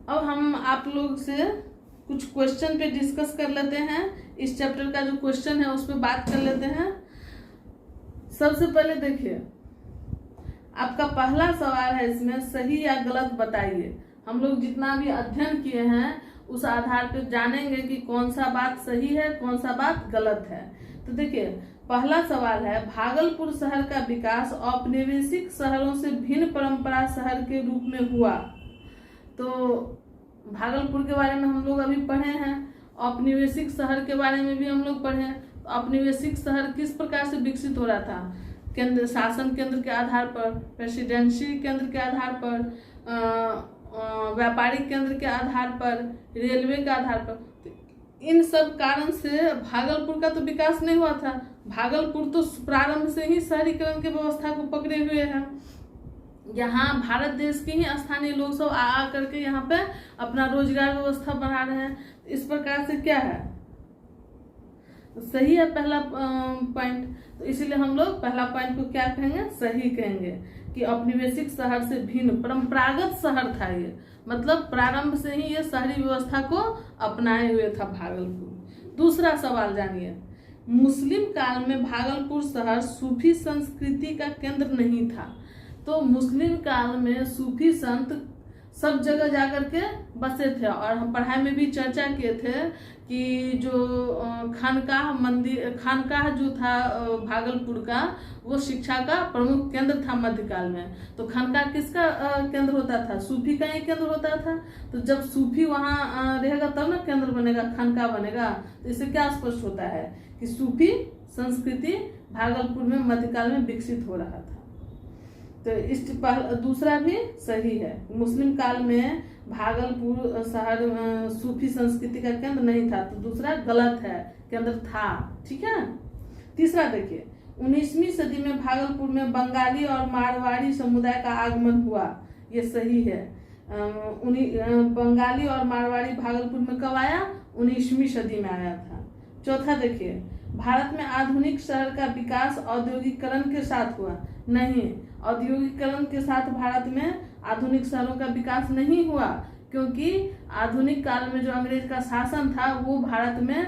अब हम आप लोग से कुछ क्वेश्चन पे डिस्कस कर लेते हैं। इस चैप्टर का जो क्वेश्चन है उस पर बात कर लेते हैं। सबसे पहले देखिए, आपका पहला सवाल है इसमें, सही या गलत बताइए। हम लोग जितना भी अध्ययन किए हैं उस आधार पर जानेंगे कि कौन सा बात सही है, कौन सा बात गलत है। तो देखिए, पहला सवाल है, भागलपुर शहर का विकास औपनिवेशिक शहरों से भिन्न परंपरा शहर के रूप में हुआ। तो भागलपुर के बारे में हम लोग अभी पढ़े हैं, औपनिवेशिक शहर के बारे में भी हम लोग पढ़े हैं। तो औपनिवेशिक शहर किस प्रकार से विकसित हो रहा था? केंद्र शासन केंद्र के आधार पर, प्रेसिडेंसी केंद्र के आधार पर, व्यापारिक केंद्र के आधार पर, रेलवे के आधार पर। तो इन सब कारण से भागलपुर का तो विकास नहीं हुआ था। भागलपुर तो प्रारंभ से ही शहरीकरण की व्यवस्था को पकड़े हुए है। यहाँ भारत देश के ही स्थानीय लोग सब आ करके यहाँ पे अपना रोजगार व्यवस्था बना रहे हैं। इस प्रकार से क्या है, सही है पहला पॉइंट। तो इसीलिए हम लोग पहला पॉइंट को क्या कहेंगे, सही कहेंगे कि औपनिवेशिक शहर से भिन्न परंपरागत शहर था ये, मतलब प्रारंभ से ही ये शहरी व्यवस्था को अपनाए हुए था भागलपुर। दूसरा सवाल जानिए, मुस्लिम काल में भागलपुर शहर सूफी संस्कृति का केंद्र नहीं था। तो मुस्लिम काल में सूफी संत सब जगह जाकर के बसे थे, और हम पढ़ाई में भी चर्चा किए थे कि जो खानकाह जो था भागलपुर का, वो शिक्षा का प्रमुख केंद्र था मध्यकाल में। तो खानकाह किसका केंद्र होता था? सूफी का ही केंद्र होता था। तो जब सूफी वहाँ रहेगा तब ना केंद्र बनेगा, खानकाह बनेगा। तो इससे क्या स्पष्ट होता है कि सूफी संस्कृति भागलपुर में मध्यकाल में विकसित हो रहा था। तो इस दूसरा भी सही है, मुस्लिम काल में भागलपुर शहर सूफी संस्कृति का केंद्र नहीं था। तो दूसरा गलत है, केंद्र था। ठीक है। तीसरा देखिए, 19वीं सदी में भागलपुर में बंगाली और मारवाड़ी समुदाय का आगमन हुआ। ये सही है। बंगाली और मारवाड़ी भागलपुर में कब आया? 19वीं सदी में आया था। चौथा देखिए, भारत में आधुनिक शहर का विकास औद्योगिकरण के साथ हुआ। नहीं, औद्योगिकरण के साथ भारत में आधुनिक शहरों का विकास नहीं हुआ, क्योंकि आधुनिक काल में जो अंग्रेज का शासन था वो भारत में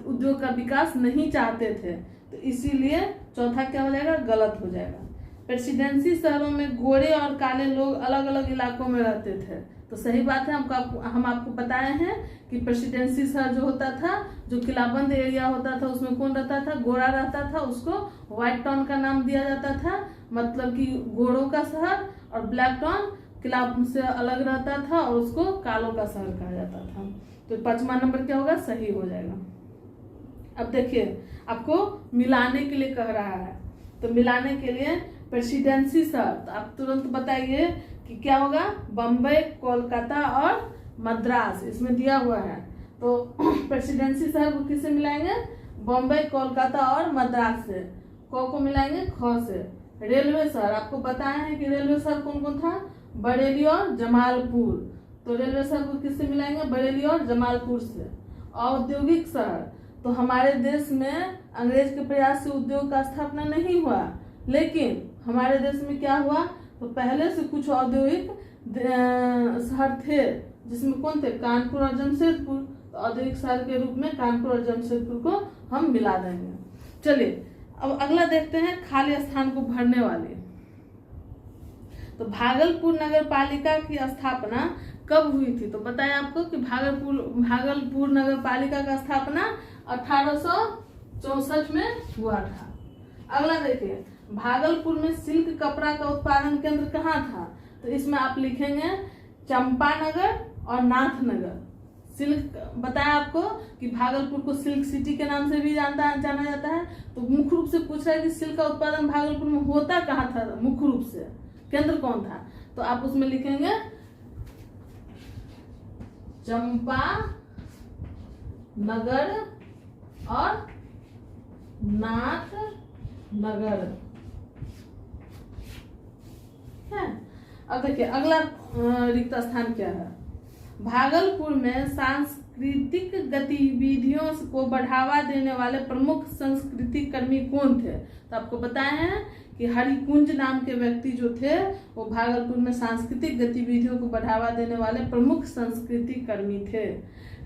उद्योग का विकास नहीं चाहते थे। तो इसीलिए चौथा क्या हो जाएगा? गलत हो जाएगा। प्रेसिडेंसी शहरों में गोरे और काले लोग अलग अलग इलाकों में रहते थे। तो सही बात है, हम आपको बताए हैं कि प्रेसिडेंसी शहर जो होता था, जो किलाबंद एरिया होता था, उसमें कौन रहता था? गोरा रहता था। उसको व्हाइट टाउन का नाम दिया जाता था, मतलब कि गोरों का शहर। और ब्लैक टाउन किला से अलग रहता था और उसको कालों का शहर कहा जाता था। तो 5वां नंबर क्या होगा? सही हो जाएगा। अब देखिए, आपको मिलाने के लिए कह रहा है, तो मिलाने के लिए प्रेसिडेंसी शहर, तो आप तुरंत बताइए कि क्या होगा? बम्बई, कोलकाता और मद्रास इसमें दिया हुआ है। तो प्रेसिडेंसी शहर को किससे मिलाएंगे? बम्बई, कोलकाता और मद्रास से। को मिलाएंगे ख से। रेलवे शहर आपको बताया है कि रेलवे शहर कौन कौन था? बरेली और जमालपुर। तो रेलवे शहर को किससे मिलाएंगे? बरेली और जमालपुर से। औद्योगिक शहर, तो हमारे देश में अंग्रेज के प्रयास से उद्योग का स्थापना नहीं हुआ, लेकिन हमारे देश में क्या हुआ? तो पहले से कुछ औद्योगिक शहर थे, जिसमें कौन थे? कानपुर और जमशेदपुर। तो औद्योगिक शहर के रूप में कानपुर और जमशेदपुर को हम मिला देंगे। चलिए, अब अगला देखते हैं, खाली स्थान को भरने वाले। तो भागलपुर नगर पालिका की स्थापना कब हुई थी? तो बताया आपको कि भागलपुर नगर पालिका का स्थापना 1864 में हुआ था। अगला देखिए, भागलपुर में सिल्क कपड़ा का उत्पादन केंद्र कहाँ था? तो इसमें आप लिखेंगे चंपानगर और नाथनगर। सिल्क बताया आपको कि भागलपुर को सिल्क सिटी के नाम से भी जाना जाता है। तो मुख्य रूप से पूछ रहा है कि सिल्क का उत्पादन भागलपुर में होता कहाँ था? मुख्य रूप से केंद्र कौन था? तो आप उसमें लिखेंगे चंपा नगर और नाथ नगर है। अब देखिए, अगला रिक्त स्थान क्या है? भागलपुर में सांस्कृतिक गतिविधियों को बढ़ावा देने वाले प्रमुख संस्कृति कर्मी कौन थे? तो आपको बताए हैं कि हरिकुंज नाम के व्यक्ति जो थे वो भागलपुर में सांस्कृतिक गतिविधियों को बढ़ावा देने वाले प्रमुख संस्कृति कर्मी थे।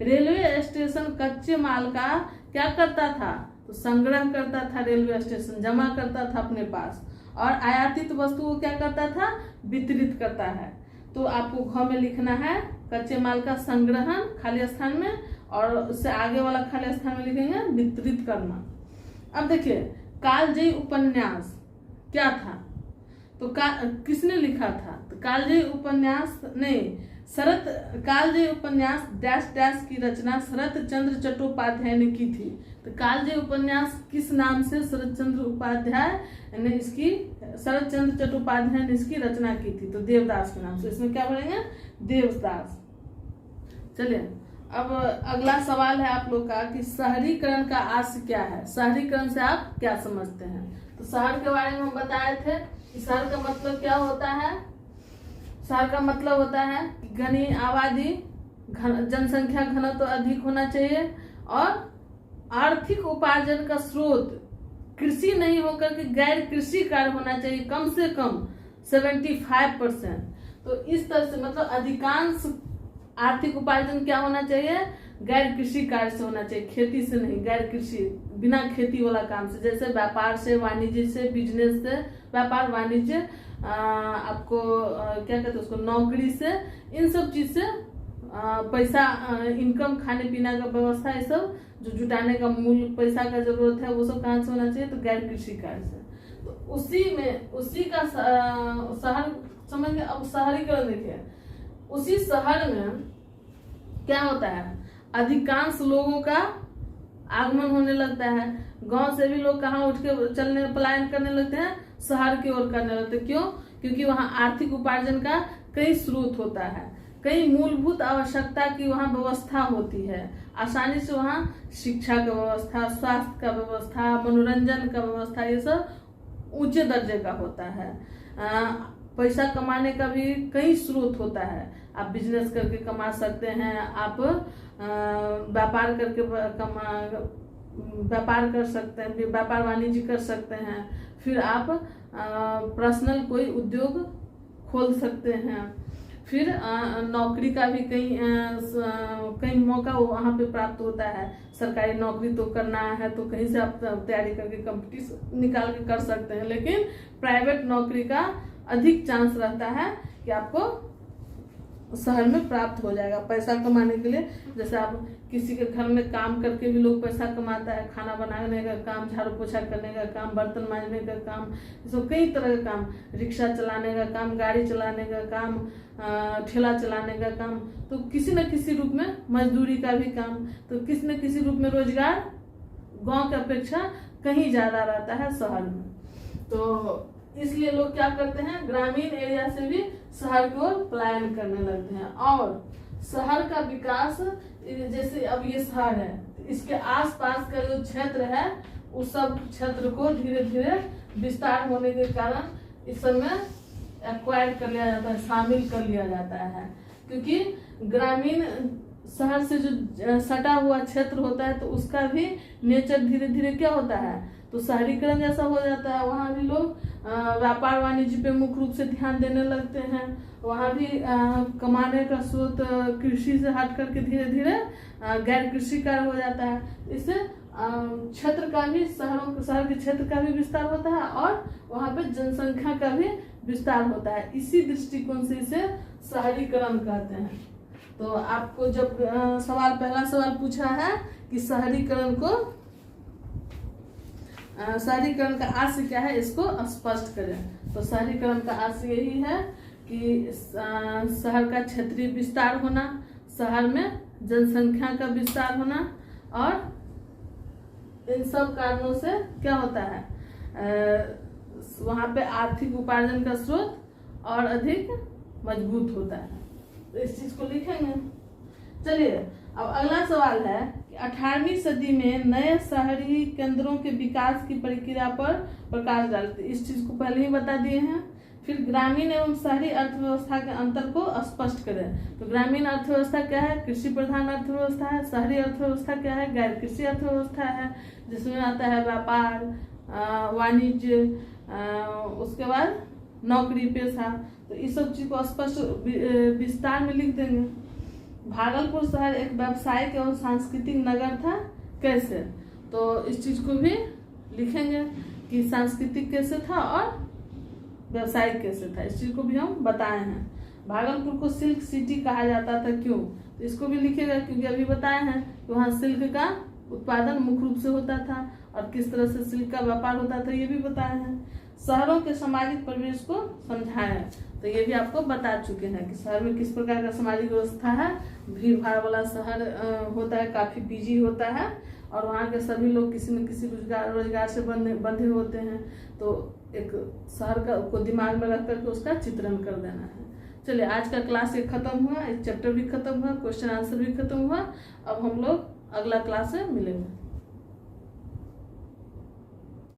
रेलवे स्टेशन कच्चे माल का क्या करता था? तो संग्रह करता था, रेलवे स्टेशन जमा करता था अपने पास, और आयातित वस्तु को क्या करता था? वितरित करता है। तो आपको घ में लिखना है कच्चे माल का संग्रहण खाली स्थान में, और उससे आगे वाला खाली स्थान में लिखेंगे वितरित करना। अब देखिए कालजयी उपन्यास क्या था? तो किसने लिखा था? तो कालजयी उपन्यास नहीं, कालजयी उपन्यास डैश डैश की रचना शरत चंद्र चट्टोपाध्याय ने की थी। तो कालजयी उपन्यास किस नाम से शरत चंद्र चट्टोपाध्याय ने इसकी रचना की थी? तो देवदास के नाम से। इसमें क्या पढ़ेंगे? देवदास। चलिए अब अगला सवाल है आप लोग का कि शहरीकरण का अर्थ क्या है? शहरीकरण से आप क्या समझते हैं? तो शहर के बारे में हम बताए थे कि शहर का मतलब क्या होता है? शहर का मतलब होता है कि घनी आबादी, जनसंख्या घनत्व तो अधिक होना चाहिए, और आर्थिक उपार्जन का स्रोत कृषि नहीं होकर के गैर कृषि कार्य होना चाहिए, कम से कम 75%। तो इस तरह से मतलब अधिकांश आर्थिक उपार्जन क्या होना चाहिए? गैर कृषि कार्य से होना चाहिए, खेती से नहीं, गैर कृषि बिना खेती वाला काम से, जैसे व्यापार से, वाणिज्य से, बिजनेस से, व्यापार वाणिज्य, आपको क्या कहते हैं उसको, नौकरी से, इन सब चीज से पैसा इनकम, खाने पीने का व्यवस्था, ये सब जो जुटाने का मूल पैसा का जरूरत है वो सब कहाँ से होना चाहिए? तो गैर कृषि कार्य से। तो उसी का शहर समझ। अब शहरीकरण देखिए, उसी शहर में क्या होता है? अधिकांश लोगों का आगमन होने लगता है। गांव से भी लोग कहाँ उठ के चलने पलायन करने लगते हैं? शहर की ओर करने लगते हैं। क्यों? क्योंकि वहाँ आर्थिक उपार्जन का कई स्रोत होता है, कई मूलभूत आवश्यकता की वहाँ व्यवस्था होती है, आसानी से वहाँ शिक्षा का व्यवस्था, स्वास्थ्य का व्यवस्था, मनोरंजन का व्यवस्था, ये सब ऊंचे दर्जे का होता है। पैसा कमाने का भी कई स्रोत होता है। आप बिजनेस करके कमा सकते हैं, आप व्यापार करके व्यापार कर सकते हैं, व्यापार वाणिज्य कर सकते हैं, फिर आप पर्सनल कोई उद्योग खोल सकते हैं, फिर नौकरी का भी कई मौका वहाँ पे प्राप्त होता है। सरकारी नौकरी तो करना है तो कहीं से आप तैयारी करके कंपटीशन निकाल के कर सकते हैं, लेकिन प्राइवेट नौकरी का अधिक चांस रहता है कि आपको शहर में प्राप्त हो जाएगा पैसा कमाने के लिए। जैसे आप किसी के घर में काम करके भी लोग पैसा कमाता है, खाना बनाने का काम, झाड़ू पोछा करने का काम, बर्तन मांजने का काम, इसमें कई तरह का काम, रिक्शा चलाने का काम, गाड़ी चलाने का काम, ठेला चलाने का काम, तो किसी न किसी रूप में मजदूरी का भी काम, तो किसी न किसी रूप में रोजगार गांव की अपेक्षा कहीं ज्यादा रहता है शहर में। तो इसलिए लोग क्या करते हैं, ग्रामीण एरिया से भी शहर की ओर पलायन करने लगते हैं। और शहर का विकास, जैसे अब ये शहर है, इसके आसपास का जो क्षेत्र है उस सब क्षेत्र को धीरे धीरे विस्तार होने के कारण इस सब में एक्वायर कर लिया जाता है, शामिल कर लिया जाता है। क्योंकि ग्रामीण शहर से जो सटा हुआ क्षेत्र होता है तो उसका भी नेचर धीरे धीरे क्या होता है, तो शहरीकरण जैसा हो जाता है। वहाँ भी लोग व्यापार वाणिज्य पे मुख्य रूप से ध्यान देने लगते हैं। वहाँ भी कमाने का स्रोत कृषि से हट करके धीरे धीरे गैर कृषि कार्य हो जाता है। इससे क्षेत्र का भी, शहर के क्षेत्र का भी विस्तार होता है और वहाँ पे जनसंख्या का भी विस्तार होता है। इसी दृष्टिकोण से इसे शहरीकरण कहते हैं। तो आपको जब पहला सवाल पूछा है कि शहरीकरण का आशय क्या है, इसको स्पष्ट करें। तो शहरीकरण का आशय यही है कि शहर का क्षेत्रीय विस्तार होना, शहर में जनसंख्या का विस्तार होना, और इन सब कारणों से क्या होता है, वहाँ पे आर्थिक उपार्जन का स्रोत और अधिक मजबूत होता है। तो इस चीज को लिखेंगे। चलिए अब अगला सवाल है कि 18वीं सदी में नए शहरी केंद्रों के विकास की प्रक्रिया पर प्रकाश डालते। इस चीज को पहले ही बता दिए हैं, फिर ग्रामीण एवं शहरी अर्थव्यवस्था के अंतर को स्पष्ट करें। तो ग्रामीण अर्थव्यवस्था क्या है? कृषि प्रधान अर्थव्यवस्था है। शहरी अर्थव्यवस्था क्या है? गैर कृषि अर्थव्यवस्था है, जिसमें आता है व्यापार, वाणिज्य, उसके बाद नौकरी पेशा। तो इस सब चीज को स्पष्ट विस्तार में लिख देंगे। भागलपुर शहर एक व्यावसायिक एवं सांस्कृतिक नगर था, कैसे? तो इस चीज को भी लिखेंगे कि सांस्कृतिक कैसे था और व्यावसायिक कैसे था, इस चीज को भी हम बताए हैं। भागलपुर को सिल्क सिटी कहा जाता था, क्यों? तो इसको भी लिखेगा, क्योंकि अभी बताए हैं कि वहाँ सिल्क का उत्पादन मुख्य रूप से होता था और किस तरह से सिल्क का व्यापार होता था, ये भी बताए हैं। शहरों के सामाजिक परिवेश को समझाया, तो ये भी आपको बता चुके हैं कि शहर में किस प्रकार का सामाजिक व्यवस्था है। भीड़ भाड़ वाला शहर होता है, काफी बिजी होता है और वहाँ के सभी लोग किसी न किसी रोजगार से बंधे होते हैं। तो एक शहर को दिमाग में रख करके उसका चित्रण कर देना है। चलिए, आज का क्लास ये खत्म हुआ, एक चैप्टर भी खत्म हुआ, क्वेश्चन आंसर भी खत्म हुआ। अब हम लोग अगला क्लास में मिलेंगे।